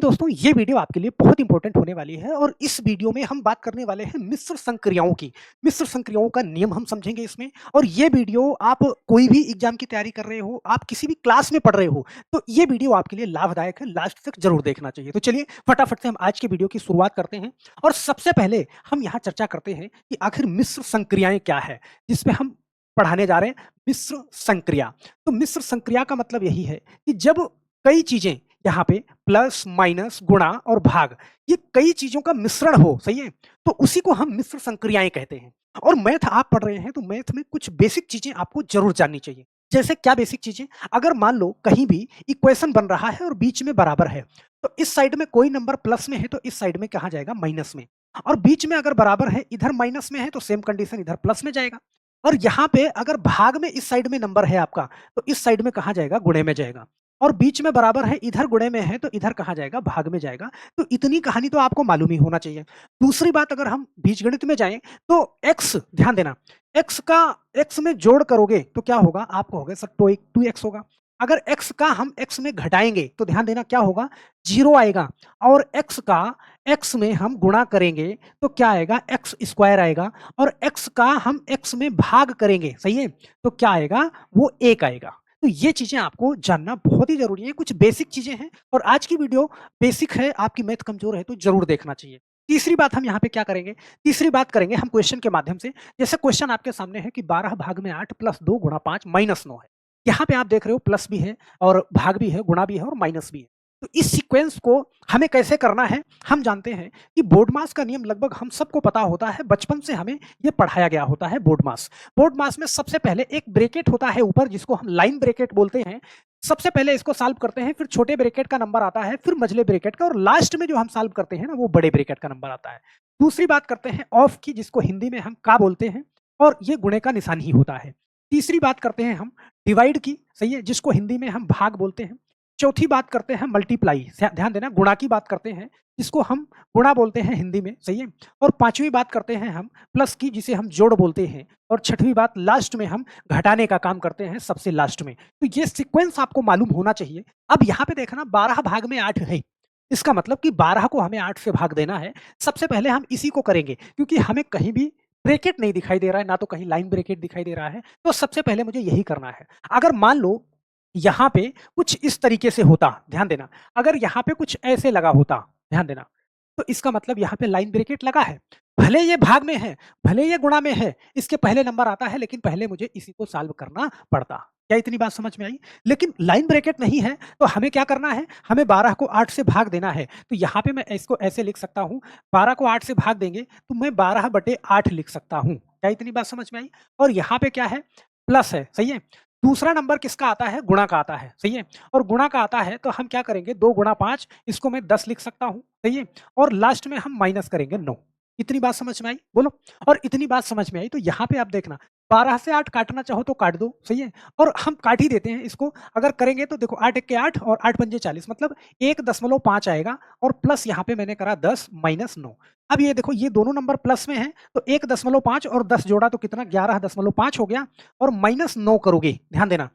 दोस्तों ये वीडियो आपके लिए बहुत इंपॉर्टेंट होने वाली है और इस वीडियो में हम बात करने वाले हैं मिश्र संक्रियाओं की। मिश्र संक्रियाओं का नियम हम समझेंगे इसमें। और ये वीडियो आप कोई भी एग्जाम की तैयारी कर रहे हो, आप किसी भी क्लास में पढ़ रहे हो, तो ये वीडियो आपके लिए लाभदायक है, लास्ट तक जरूर देखना चाहिए। तो चलिए फटाफट से हम आज के वीडियो की शुरुआत करते हैं। और सबसे पहले हम यहाँ चर्चा करते हैं कि आखिर मिश्र संक्रियाएं क्या है, जिसमें हम पढ़ाने जा रहे हैं मिश्र संक्रिया। तो मिश्र संक्रिया का मतलब यही है कि जब कई चीजें यहाँ पे प्लस माइनस गुणा और भाग, ये कई चीजों का मिश्रण हो, सही है, तो उसी को हम मिश्र संक्रियाएं कहते हैं। और मैथ आप पढ़ रहे हैं तो मैथ में कुछ बेसिक चीजें आपको जरूर जाननी चाहिए। जैसे क्या बेसिक चीजें? अगर मान लो कहीं भी इक्वेशन बन रहा है और बीच में बराबर है, तो इस साइड में कोई नंबर प्लस में है तो इस साइड में कहा जाएगा माइनस में। और बीच में अगर बराबर है, इधर माइनस में है, तो सेम कंडीशन इधर प्लस में जाएगा। और यहाँ पे अगर भाग में इस साइड में नंबर है आपका, तो इस साइड में कहा जाएगा गुणे में जाएगा। और बीच में बराबर है, इधर गुणे में है, तो इधर कहा जाएगा भाग में जाएगा। तो इतनी कहानी तो आपको मालूम ही होना चाहिए। दूसरी बात, अगर हम बीजगणित में जाएं तो x, ध्यान देना, x का x में जोड़ करोगे तो क्या होगा? आपको होगा सर 2x होगा। अगर x का हम x में घटाएंगे तो ध्यान देना क्या होगा? 0 आएगा। और x का x में हम गुणा करेंगे तो क्या आएगा? x स्क्वायर आएगा। और x का हम x में भाग करेंगे, सही है, तो क्या आएगा? वो 1 आएगा। तो ये चीजें आपको जानना बहुत ही जरूरी है, कुछ बेसिक चीजें हैं। और आज की वीडियो बेसिक है, आपकी मैथ कमजोर है तो जरूर देखना चाहिए। तीसरी बात हम यहाँ पे क्या करेंगे? तीसरी बात करेंगे हम क्वेश्चन के माध्यम से। जैसे क्वेश्चन आपके सामने है कि 12 भाग में 8 प्लस 2 गुणा 5 माइनस 9 है। यहाँ पे आप देख रहे हो प्लस भी है और भाग भी है, गुणा भी है और माइनस भी है। तो इस सीक्वेंस को हमें कैसे करना है? हम जानते हैं कि बोर्ड मास का नियम लगभग हम सबको पता होता है, बचपन से हमें ये पढ़ाया गया होता है। बोर्ड मास, बोर्ड मास में सबसे पहले एक ब्रैकेट होता है ऊपर, जिसको हम लाइन ब्रैकेट बोलते हैं। सबसे पहले इसको सॉल्व करते हैं, फिर छोटे ब्रैकेट का नंबर आता है, फिर मझले ब्रैकेट का, और लास्ट में जो हम सॉल्व करते हैं ना, वो बड़े ब्रैकेट का नंबर आता है। दूसरी बात करते हैं ऑफ की, जिसको हिंदी में हम का बोलते हैं, और ये गुणे का निशान ही होता है। तीसरी बात करते हैं हम डिवाइड की, सही है, जिसको हिंदी में हम भाग बोलते हैं। चौथी बात करते हैं मल्टीप्लाई, ध्यान देना, गुणा की बात करते हैं, जिसको हम गुणा बोलते हैं हिंदी में, सही है। और पांचवी बात करते हैं हम प्लस की, जिसे हम जोड़ बोलते हैं। और छठवीं बात लास्ट में हम घटाने का काम करते हैं, सबसे लास्ट में। तो ये सीक्वेंस आपको मालूम होना चाहिए। अब यहाँ पे देखना, 12 भाग में 8 है, इसका मतलब कि 12 को हमें 8 से भाग देना है। सबसे पहले हम इसी को करेंगे, क्योंकि हमें कहीं भी ब्रैकेट नहीं दिखाई दे रहा है, ना तो कहीं लाइन ब्रैकेट दिखाई दे रहा है। तो सबसे पहले मुझे यही करना है। अगर मान लो यहाँ पे कुछ इस तरीके से होता, ध्यान देना, अगर यहाँ पे कुछ ऐसे लगा होता, ध्यान देना, तो इसका मतलब यहाँ पे लाइन ब्रैकेट लगा है। भले ये भाग में है, भले ये गुणा में है, इसके पहले नंबर आता है, लेकिन पहले मुझे इसी को सॉल्व करना पड़ता। क्या इतनी बात समझ में आई? लेकिन लाइन ब्रैकेट नहीं है, तो हमें क्या करना है? हमें 12 को 8 से भाग देना है। तो यहाँ पे मैं इसको ऐसे लिख सकता हूँ, 12 को 8 से भाग देंगे तो मैं 12/8 लिख सकता हूँ। क्या इतनी बात समझ में आई? और यहाँ पे क्या है? प्लस है, सही है। दूसरा नंबर किसका आता है? गुणा का आता है, सही है। और गुणा का आता है तो हम क्या करेंगे? 2 गुणा 5, इसको मैं 10 लिख सकता हूँ, सही है। और लास्ट में हम माइनस करेंगे 9। इतनी बात समझ में आई? बोलो। और इतनी बात समझ में आई तो यहाँ पे आप देखना, 12 से 8 काटना चाहो तो काट दो, सही है। और हम काट ही देते हैं इसको। अगर करेंगे तो देखो, 8 के 8 और 8 पंजे 40, मतलब 1.5 आएगा। और प्लस यहाँ पे मैंने करा 10 माइनस 9। अब ये देखो, ये दोनों नंबर प्लस में है, तो 1.5 और 10 जोड़ा तो कितना? 11.5 हो गया। और माइनस 9 करोगे, ध्यान देना,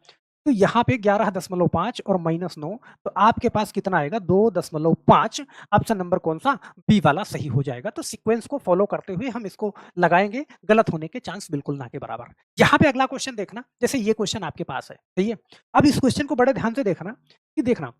तो यहाँ पे 11.5 और माइनस 9, तो आपके पास कितना आएगा? 2.5। ऑप्शन नंबर कौन सा? बी वाला सही हो जाएगा। तो सीक्वेंस को फॉलो करते हुए हम इसको लगाएंगे, गलत होने के चांस बिल्कुल ना के बराबर। यहाँ पे अगला क्वेश्चन देखना, जैसे ये क्वेश्चन आपके पास है, सही है। अब इस क्वेश्चन को बड़े ध्यान से देखना कि देखना,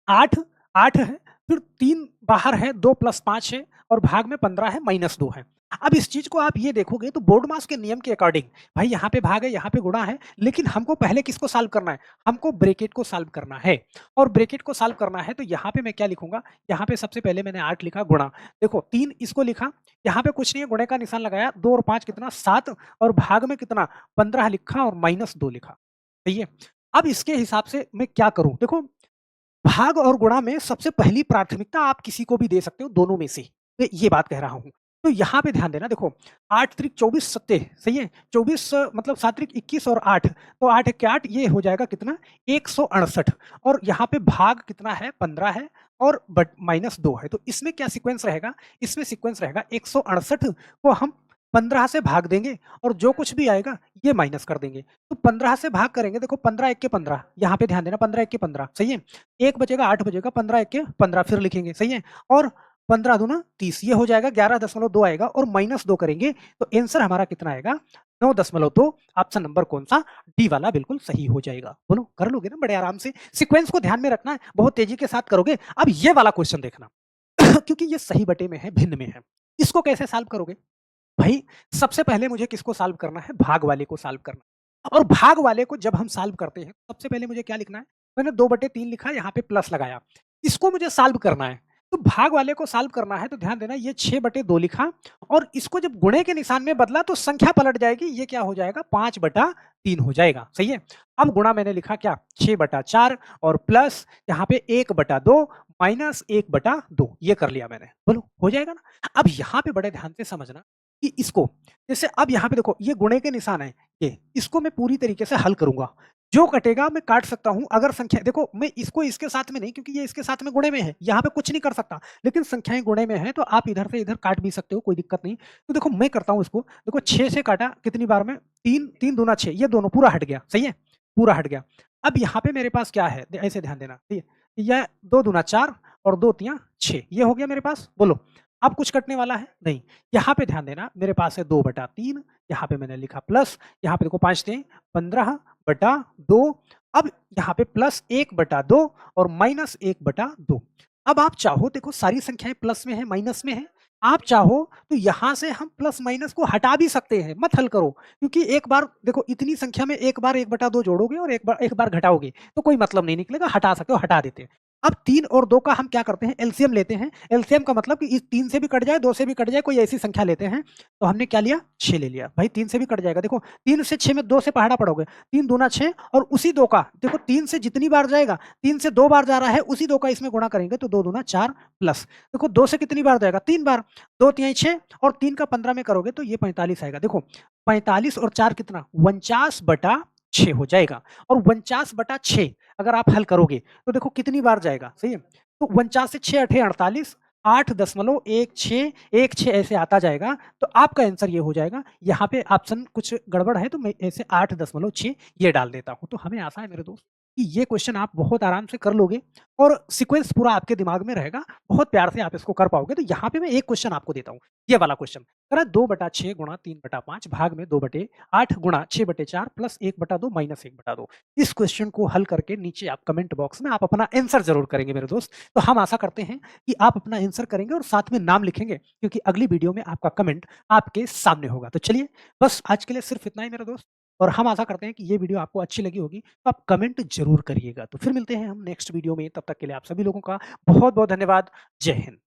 8 8 है, फिर 3 बाहर है, 2 + 5 है, और भाग में 15 है, माइनस 2 है। अब इस चीज को आप ये देखोगे तो बोर्ड मास के नियम के अकॉर्डिंग, भाई यहाँ पे भाग है, यहाँ पे गुणा है, लेकिन हमको पहले किसको सॉल्व करना है? हमको ब्रैकेट को सॉल्व करना है। और ब्रैकेट को सॉल्व करना है तो यहाँ पे मैं क्या लिखूंगा? यहाँ पे सबसे पहले मैंने 8 लिखा, गुणा, देखो 3 इसको लिखा, यहाँ पे कुछ नहीं है, गुणे का निशान लगाया, 2 और 5 कितना? 7, और भाग में कितना? 15 लिखा और माइनस 2 लिखा, सही है। अब इसके हिसाब से मैं क्या करूं? देखो, भाग और गुणा में सबसे पहली प्राथमिकता आप किसी को भी दे सकते हो, दोनों में से। मैं ये बात कह रहा हूं। तो यहाँ पे ध्यान देना, देखो 8 त्रिक 24 सत्ते, सही है, 24 मतलब 7 त्रिक 21 और 8, तो 8 के 8, ये हो जाएगा कितना? 168। और यहाँ पे भाग कितना है? 15 है, और बट माइनस 2 है। तो इसमें क्या सीक्वेंस रहेगा? इसमें सीक्वेंस रहेगा 168 को हम 15 से भाग देंगे और जो कुछ भी आएगा ये माइनस कर देंगे। तो 15 से भाग करेंगे, देखो 15 एक के 15, यहाँ पे ध्यान देना 15 एक के 15, सही है? 1 बचेगा 8 बचेगा, 15 एक के 15 फिर लिखेंगे, सही है? और 15 दूना 30, ये हो जाएगा 11.2 आएगा और -2 करेंगे तो आंसर हमारा कितना आएगा? 9.2। ऑप्शन नंबर कौन-सा? डी वाला बिल्कुल सही हो जाएगा। बोलो कर लोगे ना बड़े आराम से? सीक्वेंस को ध्यान में रखना है, बहुत तेज़ी के साथ करोगे। अब ये वाला क्वेश्चन देखना क्योंकि ये सही बटे में है, भिन्न में है। इसको कैसे सॉल्व करोगे? भाई सबसे पहले मुझे किसको सॉल्व करना है? भाग वाले को सॉल्व करना है। और भाग वाले को जब हम सॉल्व करते हैं, सबसे पहले मुझे क्या लिखना है? मैंने 2/3 लिखा, यहाँ पे प्लस लगाया। इसको मुझे सॉल्व करना है। तो भाग वाले को सॉल्व करना है तो ध्यान देना, ये 6/2 लिखा और इसको जब गुणे के निशान में बदला तो संख्या पलट जाएगी, ये क्या हो जाएगा? 5/3 हो जाएगा, सही है? अब गुणा मैंने लिखा क्या? 6/4 और प्लस यहाँ पे 1/2 माइनस 1/2, ये कर लिया मैंने। बोलो हो जाएगा ना? अब यहाँ पे बड़े ध्यान से समझना कि इसको, जैसे अब यहाँ पे देखो ये गुणे के निशान है, ये इसको मैं पूरी तरीके से हल करूंगा। जो कटेगा मैं काट सकता हूं, अगर संख्या देखो मैं इसको इसके साथ में नहीं, क्योंकि ये इसके साथ में गुणे में है, यहाँ पे कुछ नहीं कर सकता, लेकिन संख्याएं गुणे में है तो आप इधर से इधर काट भी सकते हो, कोई दिक्कत नहीं। तो देखो मैं करता हूं इसको, देखो 6 से काटा कितनी बार में? 3, 3 दूना 6, ये दोनों पूरा हट गया, सही है? पूरा हट गया। अब यहाँ पे मेरे पास क्या है? ऐसे ध्यान देना, ठीक है? यह 2 दूना 4 और 2 तियां 6, ये हो गया मेरे पास। बोलो अब कुछ कटने वाला है? नहीं। यहाँ पे ध्यान देना, मेरे पास है 2/3, यहाँ पे मैंने लिखा प्लस, यहाँ पे देखो 5 थे 15/2, अब यहाँ पे प्लस 1/2 और माइनस 1/2। अब आप चाहो, देखो सारी संख्याएं प्लस में है, माइनस में है, आप चाहो तो यहाँ से हम प्लस माइनस को हटा भी सकते हैं, मत हल करो, क्योंकि एक बार देखो इतनी संख्या में एक बार 1/2 जोड़ोगे और एक बार घटाओगे तो कोई मतलब नहीं निकलेगा, हटा सकते हो, हटा देते हैं। अब 3 और 2 का हम क्या करते हैं? एलसीएम लेते हैं। एलसीएम का मतलब कि इस 3 से भी कट जाए, 2 से भी कट जाए, कोई ऐसी संख्या लेते हैं। तो हमने क्या लिया? 6 ले लिया। भाई 3 से भी कट जाएगा, देखो 3 से 6 में 2 से पहाड़ा पड़ोगे, 3 दूना 6 और उसी 2 का देखो 3 से जितनी बार जाएगा, 3 से 2 बार जा रहा है, उसी 2 का इसमें गुणा करेंगे तो 2 दूना 4 प्लस देखो 2 से कितनी बार जाएगा? 3 बार, 2 तिहाई 6 और 3 का 15 में करोगे तो ये 45 आएगा। देखो 45 और 4 कितना? 49/6 हो जाएगा। और 49/6 अगर आप हल करोगे तो देखो कितनी बार जाएगा, सही है? तो 49 से 6 अठे 48, 8.16 ऐसे आता जाएगा, तो आपका आंसर ये हो जाएगा। यहाँ पे ऑप्शन कुछ गड़बड़ है तो मैं ऐसे 8.6 ये डाल देता हूँ। तो हमें आशा है मेरे दोस्त कि ये क्वेश्चन आप बहुत आराम से कर लोगे और सीक्वेंस पूरा आपके दिमाग में रहेगा, बहुत प्यार से आप इसको कर पाओगे। तो यहाँ पे मैं एक क्वेश्चन आपको देता हूँ, ये वाला क्वेश्चन करा 2/6 गुणा 3/5 भाग में 2/8 गुणा 6/4 प्लस 1/2 माइनस 1/2। इस क्वेश्चन को हल करके नीचे आप कमेंट बॉक्स में आप अपना आंसर जरूर करेंगे मेरे दोस्त। तो हम आशा करते हैं कि आप अपना आंसर करेंगे और साथ में नाम लिखेंगे, क्योंकि अगली वीडियो में आपका कमेंट आपके सामने होगा। तो चलिए बस आज के लिए सिर्फ इतना ही मेरे दोस्त, और हम आशा करते हैं कि ये वीडियो आपको अच्छी लगी होगी, तो आप कमेंट जरूर करिएगा। तो फिर मिलते हैं हम नेक्स्ट वीडियो में, तब तक के लिए आप सभी लोगों का बहुत बहुत धन्यवाद। जय हिंद।